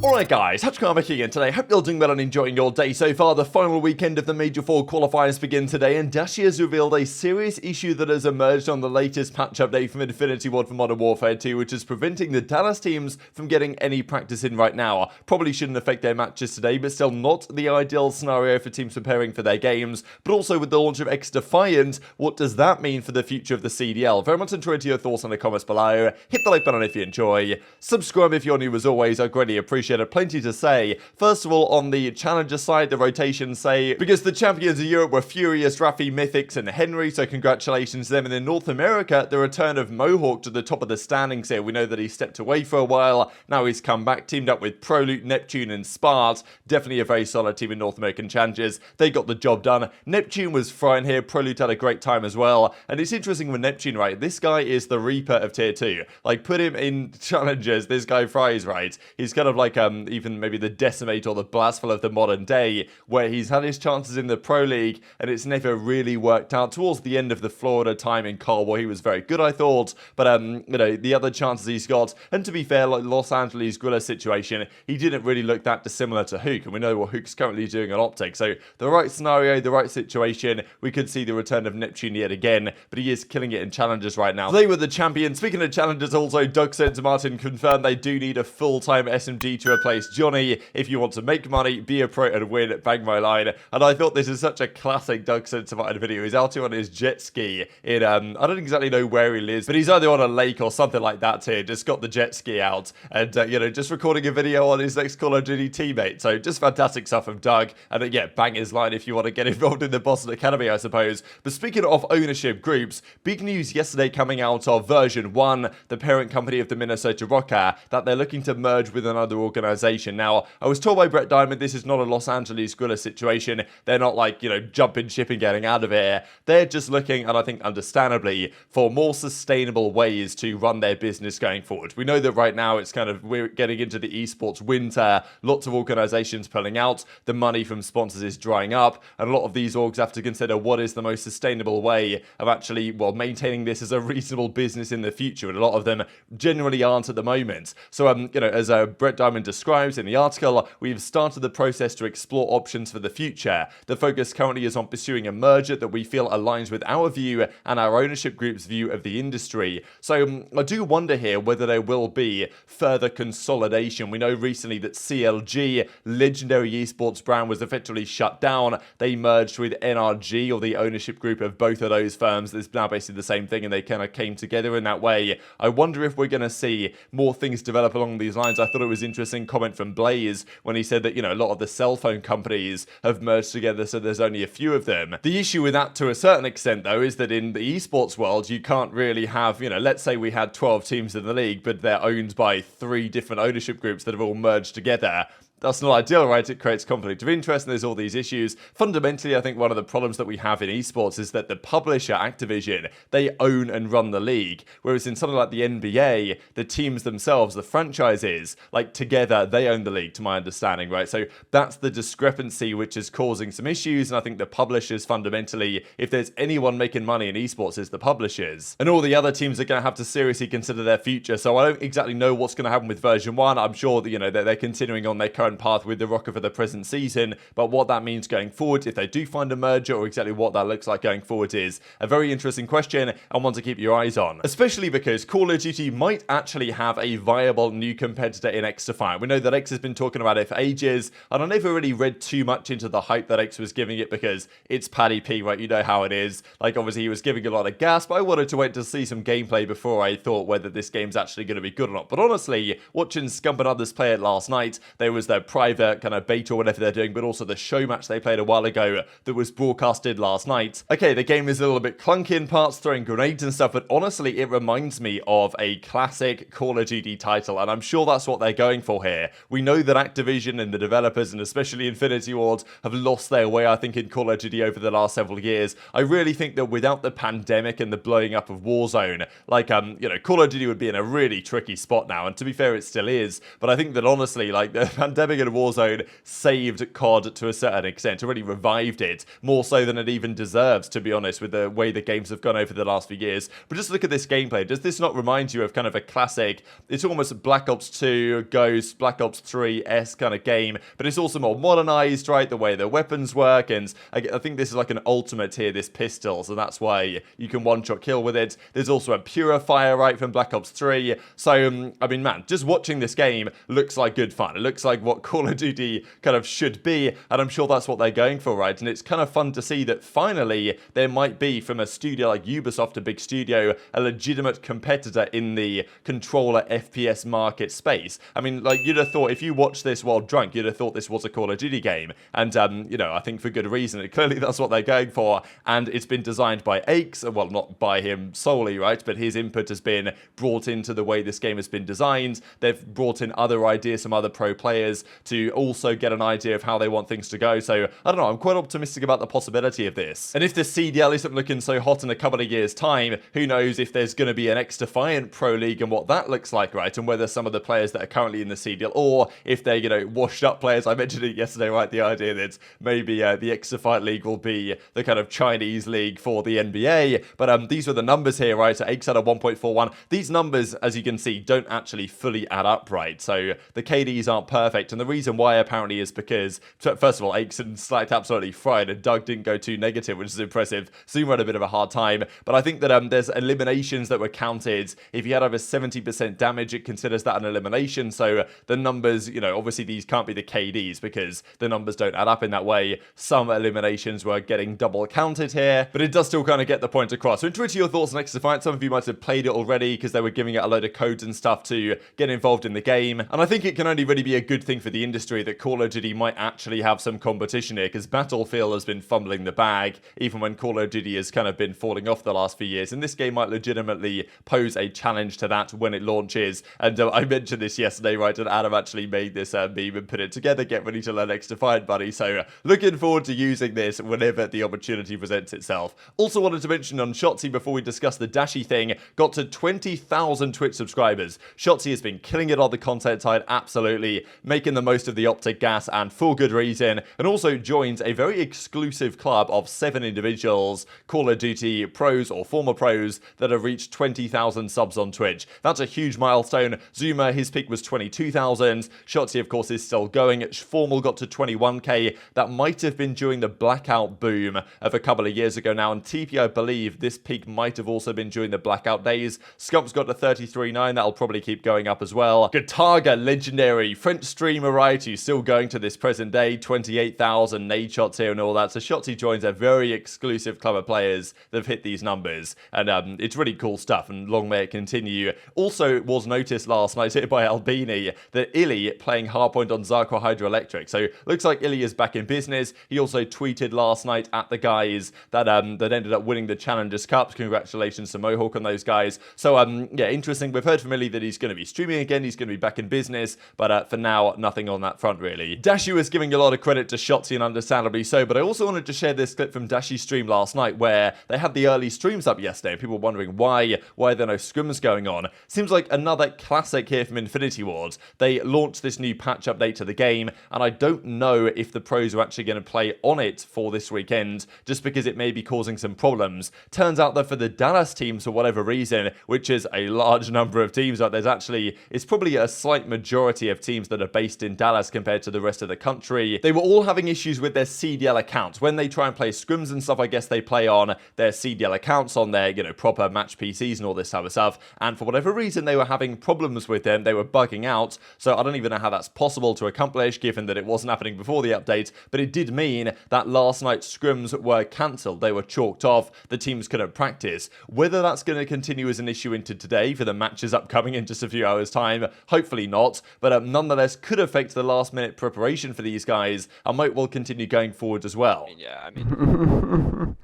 Alright guys, TacticalRab here again today. Hope you're doing well and enjoying your day so far. The final weekend of the Major 4 qualifiers begin today, and Dashy has revealed a serious issue that has emerged on the latest patch update from Infinity Ward for Modern Warfare 2, which is preventing the Dallas teams from getting any practice in right now. Probably shouldn't affect their matches today, but still not the ideal scenario for teams preparing for their games. But also with the launch of XDefiant, what does that mean for the future of the CDL? Very much enjoyed your thoughts in the comments below. Hit the like button if you enjoy. Subscribe if you're new as always, I greatly appreciate it. Plenty to say. First of all, on the challenger side, the rotations say, because the champions of Europe were Furious, Rafi, Mythics, and Henry, so congratulations to them. And in North America, the return of Mohawk to the top of the standings here. We know that he stepped away for a while. Now he's come back, teamed up with Prolute, Neptune, and Spart. Definitely a very solid team in North American challenges. They got the job done. Neptune was frying here. Prolute had a great time as well. And it's interesting with Neptune, right? This guy is the Reaper of Tier 2. Like, put him in challenges, this guy fries, right? He's kind of like, even maybe the Decimate or the Blastful of the modern day, where he's had his chances in the Pro League, and it's never really worked out. Towards the end of the Florida time in Cold War, he was very good, I thought, but, you know, the other chances he's got, and to be fair, like Los Angeles Guerrillas situation, he didn't really look that dissimilar to Huke, and we know what Huke's currently doing on OpTic, so the right scenario, the right situation, we could see the return of Neptune yet again, but he is killing it in challenges right now. They were the champions. Speaking of challenges, also, Doug said to Martin, confirmed they do need a full-time SMG to replace Johnny. If you want to make money, be a pro and win, bang my line. And I thought this is such a classic Doug said to Martin video. He's out here on his jet ski in, I don't exactly know where he lives, but he's either on a lake or something like that here, just got the jet ski out and, you know, just recording a video on his next Call of Duty teammate. So just fantastic stuff from Doug. And yeah, bang his line if you want to get involved in the Boston Academy, I suppose. But speaking of ownership groups, big news yesterday coming out of version 1, the parent company of the Minnesota Rokkr, that they're looking to merge with another organization. Now, I was told by Brett Diamond this is not a Los Angeles Guerrillas situation. They're not like, you know, jumping ship and getting out of here. They're just looking, and I think understandably, for more sustainable ways to run their business going forward. We know that right now it's kind of, we're getting into the esports winter, lots of organizations pulling out, the money from sponsors is drying up, and a lot of these orgs have to consider what is the most sustainable way of actually, well, maintaining this as a reasonable business in the future, and a lot of them generally aren't at the moment. So, you know, as Brett Diamond describes in the article, we've started the process to explore options for the future. The focus currently is on pursuing a merger that we feel aligns with our view and our ownership group's view of the industry. So I do wonder here whether there will be further consolidation. We know recently that CLG, legendary esports brand, was effectively shut down. They merged with NRG, or the ownership group of both of those firms. It's now basically the same thing, and they kind of came together in that way. I wonder if we're going to see more things develop along these lines. I thought it was an interesting comment from Blaze when he said that, you know, a lot of the cell phone companies have merged together, so there's only a few of them. The issue with that, to a certain extent, though, is that in the esports world, you can't really have, you know, let's say we had 12 teams in the league, but they're owned by 3 different ownership groups that have all merged together. That's not ideal, right? It creates conflict of interest, and there's all these issues. Fundamentally, I think one of the problems that we have in esports is that the publisher, Activision, they own and run the league. Whereas in something like the NBA, the teams themselves, the franchises, like together, they own the league, to my understanding, right? So that's the discrepancy which is causing some issues, and I think the publishers fundamentally, if there's anyone making money in esports, is the publishers. And all the other teams are going to have to seriously consider their future. So I don't exactly know what's going to happen with version 1. I'm sure that, you know, they're continuing on their current path with the Rokkr for the present season, but what that means going forward, if they do find a merger, or exactly what that looks like going forward, is a very interesting question and one to keep your eyes on, especially because Call of Duty might actually have a viable new competitor in XDefiant. We know that X has been talking about it for ages, and I never really read too much into the hype that X was giving it, because it's Paddy P, right? You know how it is. Like, obviously he was giving a lot of gas, but I wanted to wait to see some gameplay before I thought whether this game's actually going to be good or not. But honestly, watching Scump and others play it last night, there was their private kind of beta or whatever they're doing, but also the show match they played a while ago that was broadcasted last night. Okay, the game is a little bit clunky in parts, throwing grenades and stuff, but honestly, it reminds me of a classic Call of Duty title, and I'm sure that's what they're going for here. We know that Activision and the developers, and especially Infinity Ward, have lost their way, I think, in Call of Duty over the last several years. I really think that without the pandemic and the blowing up of Warzone, like, you know, Call of Duty would be in a really tricky spot now, and to be fair, it still is, but I think that honestly, like, the pandemic revamping in Warzone saved COD to a certain extent, already revived it, more so than it even deserves, to be honest, with the way the games have gone over the last few years. But just look at this gameplay. Does this not remind you of kind of a classic, it's almost Black Ops 2, Ghost, Black Ops 3-esque kind of game, but it's also more modernized, right? The way the weapons work, and I think this is like an ultimate here, this pistol, so that's why you can one-shot kill with it. There's also a Purifier, right, from Black Ops 3. So, I mean, man, just watching this game looks like good fun. It looks like what Call of Duty kind of should be, and I'm sure that's what they're going for, right? And it's kind of fun to see that finally there might be, from a studio like Ubisoft, a big studio, a legitimate competitor in the controller FPS market space. I mean, like, you'd have thought, if you watched this while drunk, you'd have thought this was a Call of Duty game. And, you know, I think for good reason. Clearly that's what they're going for, and it's been designed by aBeZy, well, not by him solely, right, but his input has been brought into the way this game has been designed. They've brought in other ideas, some other pro players, to also get an idea of how they want things to go. So, I don't know, I'm quite optimistic about the possibility of this. And if the CDL isn't looking so hot in a couple of years' time, who knows if there's going to be an XDefiant Pro League and what that looks like, right, and whether some of the players that are currently in the CDL, or if they're, you know, washed up players. I mentioned it yesterday, right, the idea that maybe the XDefiant League will be the kind of Chinese league for the NBA, but these were the numbers here, right? So aBeZy at a 1.41. These numbers, as you can see, don't actually fully add up, right? So the KDs aren't perfect, and the reason why apparently is because, first of all, aBeZy slacked absolutely fried, and Doug didn't go too negative, which is impressive. Zuma had a bit of a hard time, but I think that there's eliminations that were counted. If you had over 70% damage, it considers that an elimination, so the numbers, you know, obviously these can't be the KDs because the numbers don't add up in that way. Some eliminations were getting double counted here, but it does still kind of get the point across. So in Twitter, your thoughts on XDefiant. Some of you might have played it already because they were giving it a load of codes and stuff to get involved in the game, and I think it can only really be a good thing for the industry that Call of Duty might actually have some competition here, because Battlefield has been fumbling the bag even when Call of Duty has kind of been falling off the last few years, and this game might legitimately pose a challenge to that when it launches. And I mentioned this yesterday, right, and Adam actually made this meme and put it together. Get ready to learn XDefiant, buddy. So looking forward to using this whenever the opportunity presents itself. Also wanted to mention on Shotzzy, before we discuss the Dashy thing, got to 20,000 Twitch subscribers. Shotzzy has been killing it on the content side, absolutely making the most of the OpTic gas, and for good reason, and also joins a very exclusive club of 7 individuals, Call of Duty pros or former pros, that have reached 20,000 subs on Twitch. That's a huge milestone. Zuma, his peak was 22,000. Shotzzy, of course, is still going. Formal got to 21k. That might have been during the blackout boom of a couple of years ago now, and TP, I believe this peak might have also been during the blackout days. Scump's got to 33.9. That'll probably keep going up as well. Gatarga, legendary French streamer, right, who's still going to this present day, 28,000 nade shots here and all that. So Shotzzy joins a very exclusive club of players that have hit these numbers, and it's really cool stuff, and long may it continue. Also, it was noticed last night here by aBeZy that iLLeY playing hardpoint on Zarqwa Hydroelectric. So looks like iLLeY is back in business. He also tweeted last night at the guys that that ended up winning the Challengers Cup. Congratulations to Mohawk on those guys. So yeah, interesting. We've heard from iLLeY that he's going to be streaming again. He's going to be back in business, but for now, nothing on that front really. Dashy was giving a lot of credit to Shotzzy, and understandably so, but I also wanted to share this clip from Dashy's stream last night where they had the early streams up yesterday, and people were wondering why are there no scrims going on. Seems like another classic here from Infinity Ward. They launched this new patch update to the game, and I don't know if the pros are actually going to play on it for this weekend, just because it may be causing some problems. Turns out that for the Dallas teams, for whatever reason, which is a large number of teams, like it's probably a slight majority of teams that are based in Dallas compared to the rest of the country. They were all having issues with their CDL accounts. When they try and play scrims and stuff, I guess they play on their CDL accounts on their, you know, proper match PCs and all this type of stuff. And for whatever reason, they were having problems with them. They were bugging out. So I don't even know how that's possible to accomplish, given that it wasn't happening before the update. But it did mean that last night's scrims were cancelled. They were chalked off. The teams couldn't practice. Whether that's going to continue as an issue into today for the matches upcoming in just a few hours' time, hopefully not. But nonetheless, could affect the last-minute preparation for these guys, and might well continue going forward as well. Yeah, I mean,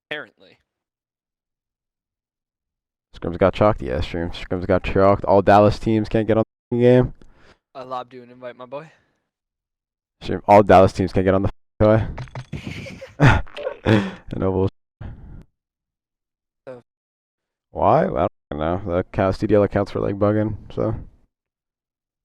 apparently. Scrims got chalked, yeah, stream. Scrims got chalked. All Dallas teams can't get on the game. Lob, do an invite, my boy. Stream. All Dallas teams can't get on the toy. No Why? I don't know. The CDL accounts were like bugging, so.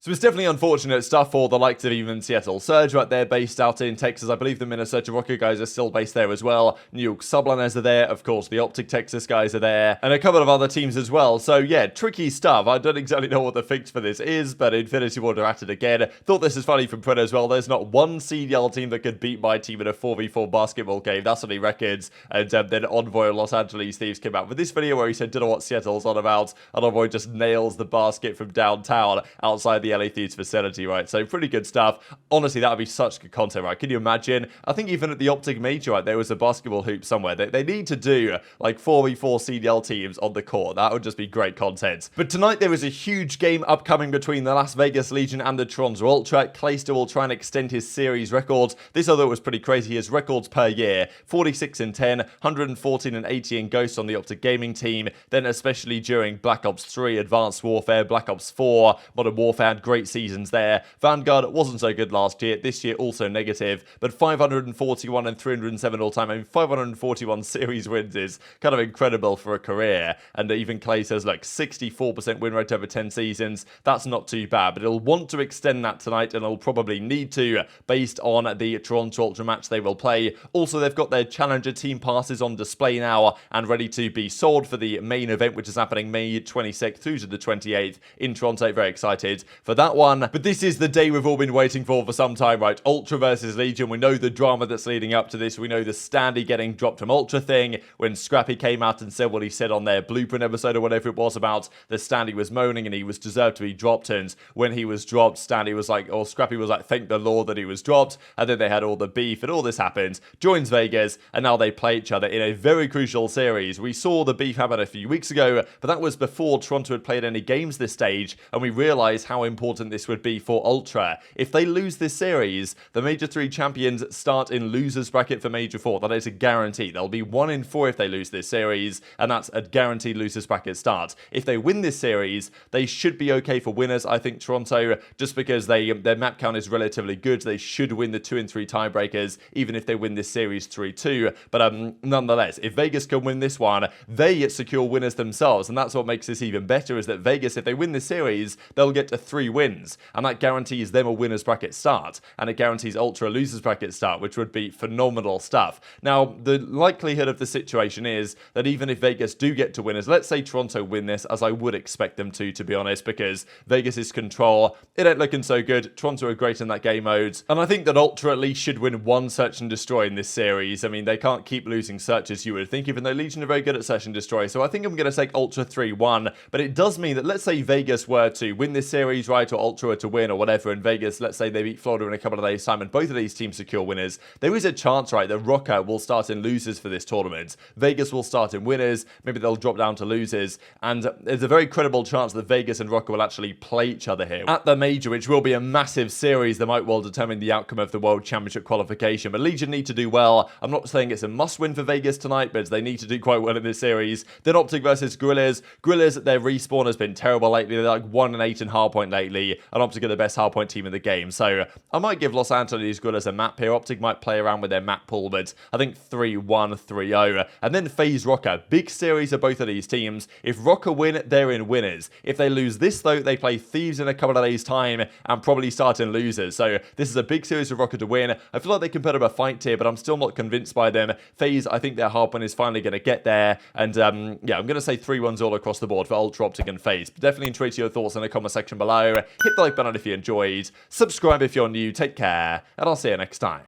So it's definitely unfortunate stuff for the likes of even Seattle Surge right there, based out in Texas. I believe the Minnesota Rokkr guys are still based there as well. New York Subliners are there. Of course, the OpTic Texas guys are there. And a couple of other teams as well. So yeah, tricky stuff. I don't exactly know what the fix for this is, but Infinity Ward are at it again. Thought this is funny from Pred as well. There's not one CDL team that could beat my team in a 4v4 basketball game. That's what he records. And then Envoy of Los Angeles Thieves came out with this video where he said, don't know what Seattle's on about. And Envoy just nails the basket from downtown outside the LA Thieves facility, right? So pretty good stuff. Honestly, that would be such good content, right? Can you imagine? I think even at the OpTic Major, right, there was a basketball hoop somewhere. They need to do like 4v4 CDL teams on the court. That would just be great content. But tonight there is a huge game upcoming between the Las Vegas Legion and the Toronto Ultra. Clayster will try and extend his series records. This other was pretty crazy. His records per year: 46 and 10, 114 and 80 in Ghost on the OpTic Gaming team. Then especially during Black Ops 3, Advanced Warfare, Black Ops 4, Modern Warfare had great seasons there. Vanguard wasn't so good last year. This year also negative, but 541 and 307 all time. I mean, 541 series wins is kind of incredible for a career. And even Clay says, look, 64% win rate over 10 seasons. That's not too bad, but he'll want to extend that tonight, and he'll probably need to, based on the Toronto Ultra match they will play. Also, they've got their Challenger team passes on display now and ready to be sold for the main event, which is happening May 26th through to the 28th in Toronto. Very excited for that one. But this is the day we've all been waiting for some time, right? Ultra versus Legion. We know the drama that's leading up to this. We know the Standy getting dropped from Ultra thing. When Scrappy came out and said what he said on their blueprint episode or whatever it was about the Standy was moaning and he was deserved to be dropped. And when he was dropped, Standy was like, or Scrappy was like, thank the Lord that he was dropped. And then they had all the beef and all this happened. Joins Vegas and now they play each other in a very crucial series. We saw the beef happen a few weeks ago, but that was before Toronto had played any games this stage, and we realized how important this would be for Ultra. If they lose this series, the Major 3 champions start in losers bracket for Major 4. That is a guarantee. They'll be 1 in 4 if they lose this series, and that's a guaranteed losers bracket start. If they win this series, they should be okay for winners. I think Toronto, just because their map count is relatively good, they should win the 2 and 3 tiebreakers, even if they win this series 3-2. But nonetheless, if Vegas can win this one, they secure winners themselves, and that's what makes this even better, is that Vegas, if they win this series, they'll get to 3 wins, and that guarantees them a winners bracket start, and it guarantees Ultra a losers bracket start, which would be phenomenal stuff. Now, the likelihood of the situation is that even if Vegas do get to winners, let's say Toronto win this, as I would expect them to be honest, because Vegas' control, it ain't looking so good. Toronto are great in that game mode, and I think that Ultra at least should win 1 search and destroy in this series. I mean, they can't keep losing searches, you would think, even though Legion are very good at search and destroy, so I think I'm going to take Ultra 3-1, but it does mean that, let's say Vegas were to win this series, right, or Ultra were to win or whatever, and Vegas, let's say they beat Florida in a couple of days' time, and both of these teams secure winners, there is a chance, right, that Rokkr will start in losers for this tournament. Vegas will start in winners, maybe they'll drop down to losers, and there's a very credible chance that Vegas and Rokkr will actually play each other here at the Major, which will be a massive series that might well determine the outcome of the World Championship qualification. But Legion need to do well. I'm not saying it's a must-win for Vegas tonight, but they need to do quite well in this series. Then OpTic versus Guerrillas. Guerrillas, their respawn has been terrible lately. They're like 1 and 8 in hardpoint lately, and OpTic are the best hardpoint team in the game. So I might give Los Angeles Guerrillas a map here. OpTic might play around with their map pool, but I think 3-1, 3-0. And then FaZe Rokkr. Big series of both of these teams. If Rokkr win, they're in winners. If they lose this, though, they play Thieves in a couple of days' time and probably start in losers. So this is a big series for Rokkr to win. I feel like they can put up a fight here, but I'm still not convinced by them. FaZe, I think their hardpoint is finally going to get there. And yeah, I'm going to say 3-1s all across the board for Ultra, OpTic, and FaZe. But definitely intrigued your thoughts in the comment section below. Hit the like button if you enjoyed. Subscribe if you're new. Take care, and I'll see you next time.